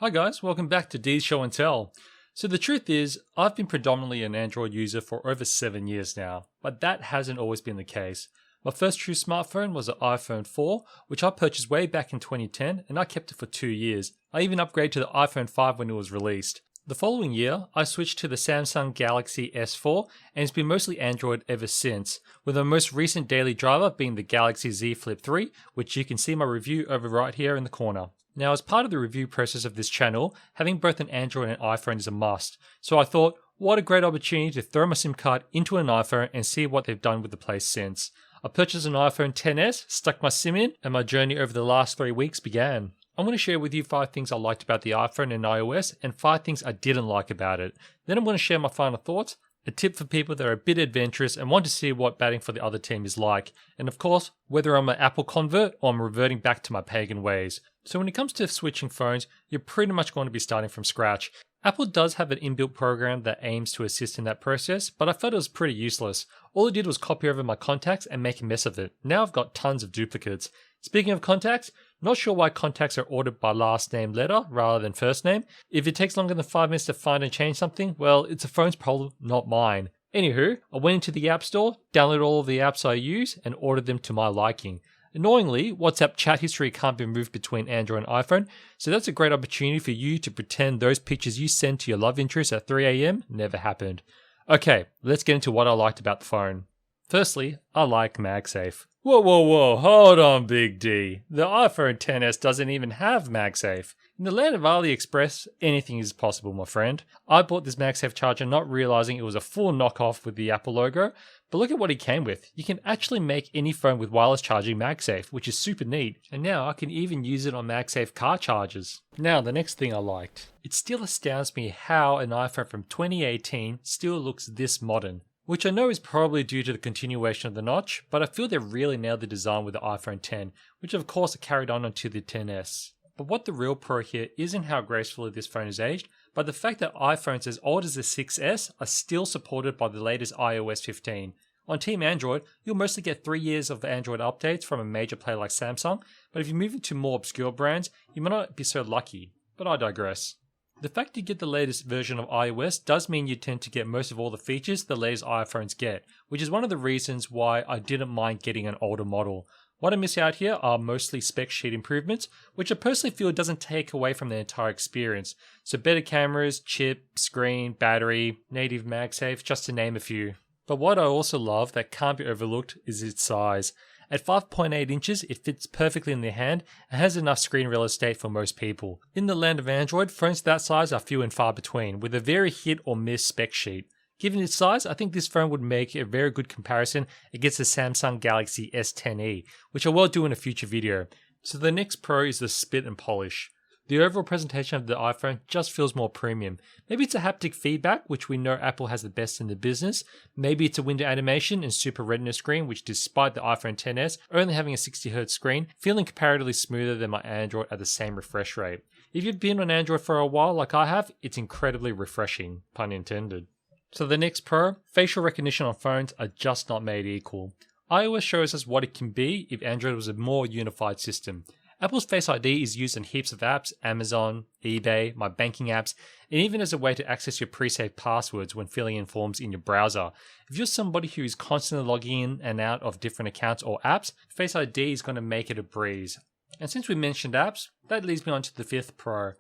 Hi guys, welcome back to D's Show and Tell. So the truth is, I've been predominantly an Android user for over 7 years now, but that hasn't always been the case. My first true smartphone was an iPhone 4, which I purchased way back in 2010 and I kept it for 2 years. I even upgraded to the iPhone 5 when it was released. The following year, I switched to the Samsung Galaxy S4 and it's been mostly Android ever since, with my most recent daily driver being the Galaxy Z Flip 3, which you can see my review over right here in the corner. Now, as part of the review process of this channel, having both an Android and iPhone is a must. So I thought, what a great opportunity to throw my SIM card into an iPhone and see what they've done with the place since. I purchased an iPhone XS, stuck my SIM in, and my journey over the last 3 weeks began. I'm going to share with you 5 things I liked about the iPhone and iOS, and 5 things I didn't like about it. Then I'm going to share my final thoughts, a tip for people that are a bit adventurous and want to see what batting for the other team is like, and of course, whether I'm an Apple convert or I'm reverting back to my pagan ways. So when it comes to switching phones, you're pretty much going to be starting from scratch. Apple does have an inbuilt program that aims to assist in that process, but I felt it was pretty useless. All it did was copy over my contacts and make a mess of it. Now I've got tons of duplicates. Speaking of contacts, not sure why contacts are ordered by last name letter rather than first name. If it takes longer than 5 minutes to find and change something, well, it's a phone's problem, not mine. Anywho, I went into the App Store, downloaded all of the apps I use, and ordered them to my liking. Annoyingly, WhatsApp chat history can't be moved between Android and iPhone, so that's a great opportunity for you to pretend those pictures you send to your love interest at 3 AM never happened. Okay, let's get into what I liked about the phone. Firstly, I like MagSafe. Whoa, hold on Big D. The iPhone XS doesn't even have MagSafe. In the land of AliExpress, anything is possible, my friend. I bought this MagSafe charger not realizing it was a full knockoff with the Apple logo, but look at what it came with. You can actually make any phone with wireless charging MagSafe, which is super neat, and now I can even use it on MagSafe car chargers. Now, the next thing I liked. It still astounds me how an iPhone from 2018 still looks this modern. Which I know is probably due to the continuation of the notch, but I feel they really nailed the design with the iPhone X, which of course are carried on onto the XS. But what the real pro here isn't how gracefully this phone is aged, but the fact that iPhones as old as the 6S are still supported by the latest iOS 15. On Team Android, you'll mostly get 3 years of Android updates from a major player like Samsung, but if you move into more obscure brands, you might not be so lucky, but I digress. The fact you get the latest version of iOS does mean you tend to get most of all the features the latest iPhones get, which is one of the reasons why I didn't mind getting an older model. What I miss out here are mostly spec sheet improvements, which I personally feel doesn't take away from the entire experience. So better cameras, chip, screen, battery, native MagSafe, just to name a few. But what I also love that can't be overlooked is its size. At 5.8 inches, it fits perfectly in the hand and has enough screen real estate for most people. In the land of Android, phones that size are few and far between, with a very hit or miss spec sheet. Given its size, I think this phone would make a very good comparison against the Samsung Galaxy S10e, which I will do in a future video. So the next pro is the spit and polish. The overall presentation of the iPhone just feels more premium. Maybe it's a haptic feedback, which we know Apple has the best in the business. Maybe it's a window animation and super retina screen, which despite the iPhone XS only having a 60Hz screen, feeling comparatively smoother than my Android at the same refresh rate. If you've been on Android for a while like I have, it's incredibly refreshing, pun intended. So the next pro, facial recognition on phones are just not made equal. iOS shows us what it can be if Android was a more unified system. Apple's Face ID is used in heaps of apps, Amazon, eBay, my banking apps, and even as a way to access your pre-saved passwords when filling in forms in your browser. If you're somebody who is constantly logging in and out of different accounts or apps, Face ID is going to make it a breeze. And since we mentioned apps, that leads me on to the 5th Pro.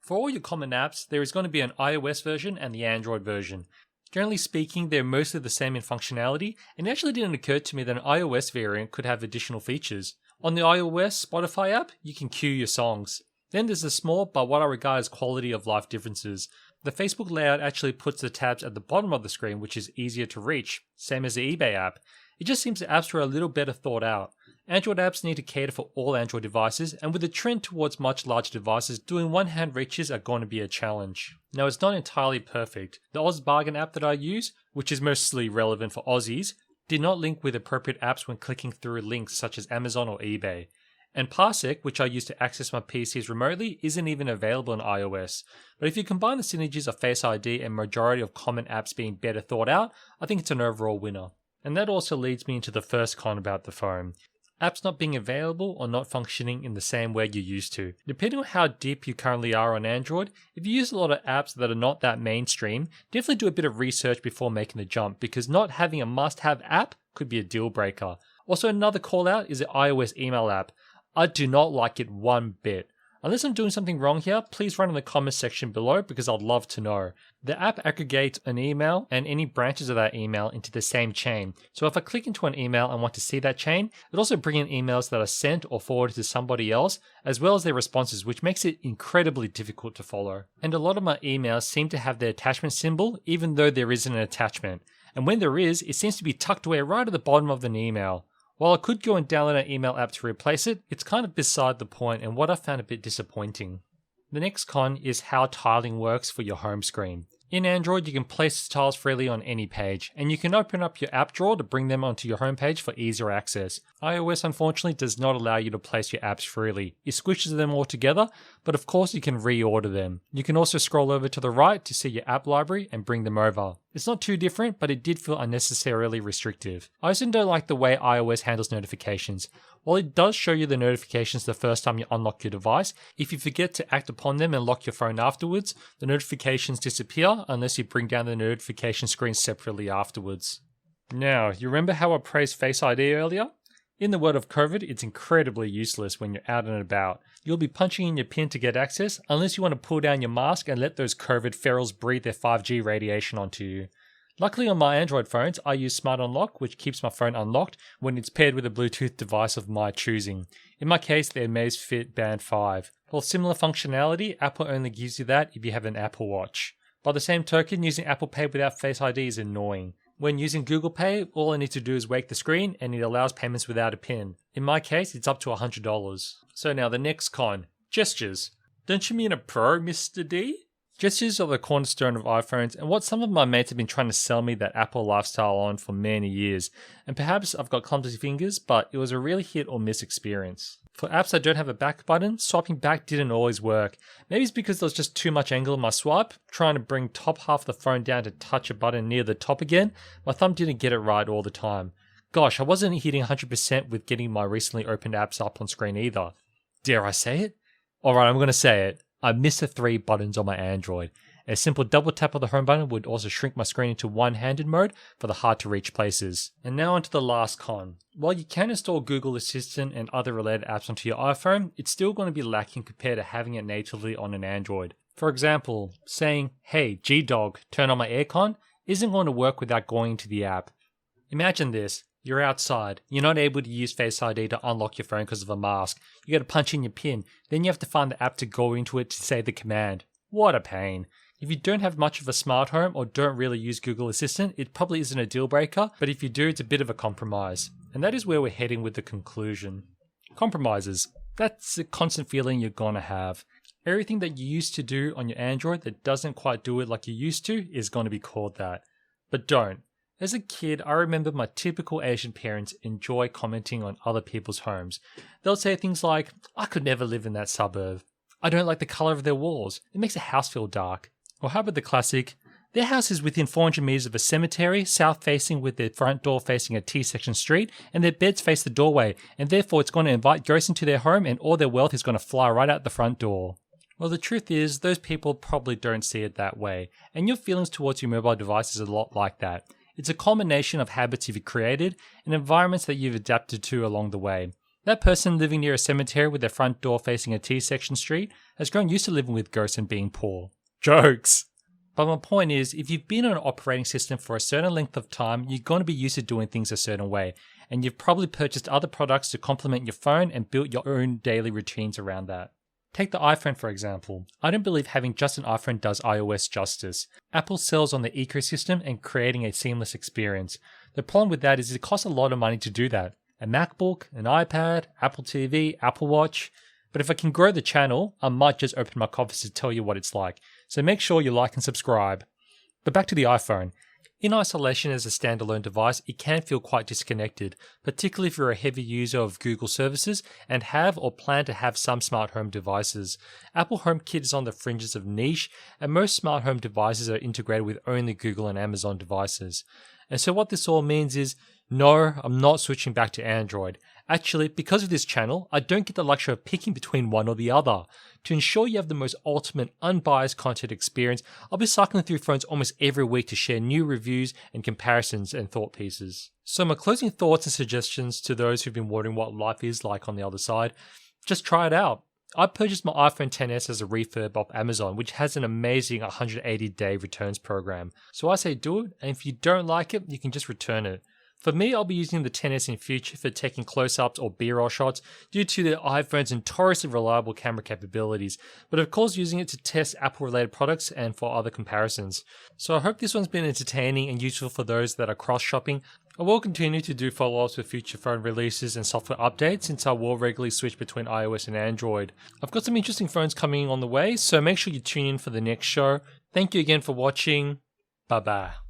For all your common apps, there is going to be an iOS version and the Android version. Generally speaking, they're mostly the same in functionality, and it actually didn't occur to me that an iOS variant could have additional features. On the iOS Spotify app, you can queue your songs. Then there's the small but what I regard as quality of life differences. The Facebook layout actually puts the tabs at the bottom of the screen, which is easier to reach, same as the eBay app. It just seems the apps were a little better thought out. Android apps need to cater for all Android devices, and with the trend towards much larger devices, doing one-hand reaches are going to be a challenge. Now, it's not entirely perfect. The Oz Bargain app that I use, which is mostly relevant for Aussies, did not link with appropriate apps when clicking through links such as Amazon or eBay. And Parsec, which I use to access my PCs remotely, isn't even available on iOS. But if you combine the synergies of Face ID and majority of common apps being better thought out, I think it's an overall winner. And that also leads me into the first con about the phone. apps not being available or not functioning in the same way you used to. Depending on how deep you currently are on Android, if you use a lot of apps that are not that mainstream, definitely do a bit of research before making the jump, because not having a must-have app could be a deal breaker. Also, another call out is the iOS email app. I do not like it one bit. Unless I'm doing something wrong here, please write in the comments section below because I'd love to know. The app aggregates an email and any branches of that email into the same chain. So if I click into an email and want to see that chain, it also brings in emails that are sent or forwarded to somebody else, as well as their responses, which makes it incredibly difficult to follow. And a lot of my emails seem to have the attachment symbol, even though there isn't an attachment. And when there is, it seems to be tucked away right at the bottom of an email. While I could go and download an email app to replace it, it's kind of beside the point and what I found a bit disappointing. The next con is how tiling works for your home screen. In Android, you can place tiles freely on any page, and you can open up your app drawer to bring them onto your homepage for easier access. iOS unfortunately does not allow you to place your apps freely. It squishes them all together, but of course you can reorder them. You can also scroll over to the right to see your app library and bring them over. It's not too different, but it did feel unnecessarily restrictive. I also don't like the way iOS handles notifications. While it does show you the notifications the first time you unlock your device, if you forget to act upon them and lock your phone afterwards, the notifications disappear unless you bring down the notification screen separately afterwards. Now, you remember how I praised Face ID earlier? In the world of COVID, it's incredibly useless when you're out and about. You'll be punching in your PIN to get access unless you want to pull down your mask and let those COVID ferals breathe their 5G radiation onto you. Luckily on my Android phones, I use Smart Unlock, which keeps my phone unlocked when it's paired with a Bluetooth device of my choosing. In my case, the Amazfit Band 5. For similar functionality, Apple only gives you that if you have an Apple Watch. By the same token, using Apple Pay without Face ID is annoying. When using Google Pay, all I need to do is wake the screen and it allows payments without a PIN. In my case, it's up to $100. So now the next con, gestures. Don't you mean a pro, Mr. D? Gestures are the cornerstone of iPhones and what some of my mates have been trying to sell me that Apple lifestyle on for many years. And perhaps I've got clumsy fingers, but it was a really hit or miss experience. For apps that don't have a back button, swiping back didn't always work. Maybe it's because there was just too much angle in my swipe. Trying to bring top half of the phone down to touch a button near the top again, my thumb didn't get it right all the time. Gosh, I wasn't hitting 100% with getting my recently opened apps up on screen either. Dare I say it? Alright, I'm going to say it. I missed the 3 buttons on my Android. A simple double tap of the home button would also shrink my screen into one-handed mode for the hard to reach places. And now onto the last con. While you can install Google Assistant and other related apps onto your iPhone, it's still going to be lacking compared to having it natively on an Android. For example, saying, "Hey, G-Dog, turn on my aircon," isn't going to work without going into the app. Imagine this. You're outside. You're not able to use Face ID to unlock your phone because of a mask. You got to punch in your PIN. Then you have to find the app to go into it to say the command. What a pain. If you don't have much of a smart home or don't really use Google Assistant, it probably isn't a deal breaker, but if you do, it's a bit of a compromise. And that is where we're heading with the conclusion. Compromises. That's a constant feeling you're gonna have. Everything that you used to do on your Android that doesn't quite do it like you used to is going to be called that. But don't. As a kid, I remember my typical Asian parents enjoy commenting on other people's homes. They'll say things like, "I could never live in that suburb. I don't like the color of their walls. It makes a house feel dark." Or how about the classic, "Their house is within 400 meters of a cemetery, south-facing with their front door facing a T-section street, and their beds face the doorway, and therefore it's going to invite ghosts into their home and all their wealth is going to fly right out the front door." Well, the truth is, those people probably don't see it that way, and your feelings towards your mobile device is a lot like that. It's a combination of habits you've created and environments that you've adapted to along the way. That person living near a cemetery with their front door facing a T-section street has grown used to living with ghosts and being poor. Jokes! But my point is, if you've been on an operating system for a certain length of time, you're going to be used to doing things a certain way, and you've probably purchased other products to complement your phone and built your own daily routines around that. Take the iPhone for example. I don't believe having just an iPhone does iOS justice. Apple sells on the ecosystem and creating a seamless experience. The problem with that is it costs a lot of money to do that. A MacBook, an iPad, Apple TV, Apple Watch. But if I can grow the channel, I might just open my coffers to tell you what it's like. So make sure you like and subscribe. But back to the iPhone. In isolation as a standalone device, it can feel quite disconnected, particularly if you're a heavy user of Google services and have or plan to have some smart home devices. Apple HomeKit is on the fringes of niche, and most smart home devices are integrated with only Google and Amazon devices. And so what this all means is, No, I'm not switching back to Android. Actually, because of this channel, I don't get the luxury of picking between one or the other. To ensure you have the most ultimate, unbiased content experience, I'll be cycling through phones almost every week to share new reviews and comparisons and thought pieces. So my closing thoughts and suggestions to those who've been wondering what life is like on the other side, just try it out. I purchased my iPhone XS as a refurb off Amazon, which has an amazing 180-day returns program. So I say do it, and if you don't like it, you can just return it. For me, I'll be using the XS in future for taking close-ups or B-roll shots due to the iPhone's notoriously reliable camera capabilities, but of course using it to test Apple-related products and for other comparisons. So I hope this one's been entertaining and useful for those that are cross-shopping. I will continue to do follow-ups with future phone releases and software updates since I will regularly switch between iOS and Android. I've got some interesting phones coming on the way, so make sure you tune in for the next show. Thank you again for watching. Bye-bye.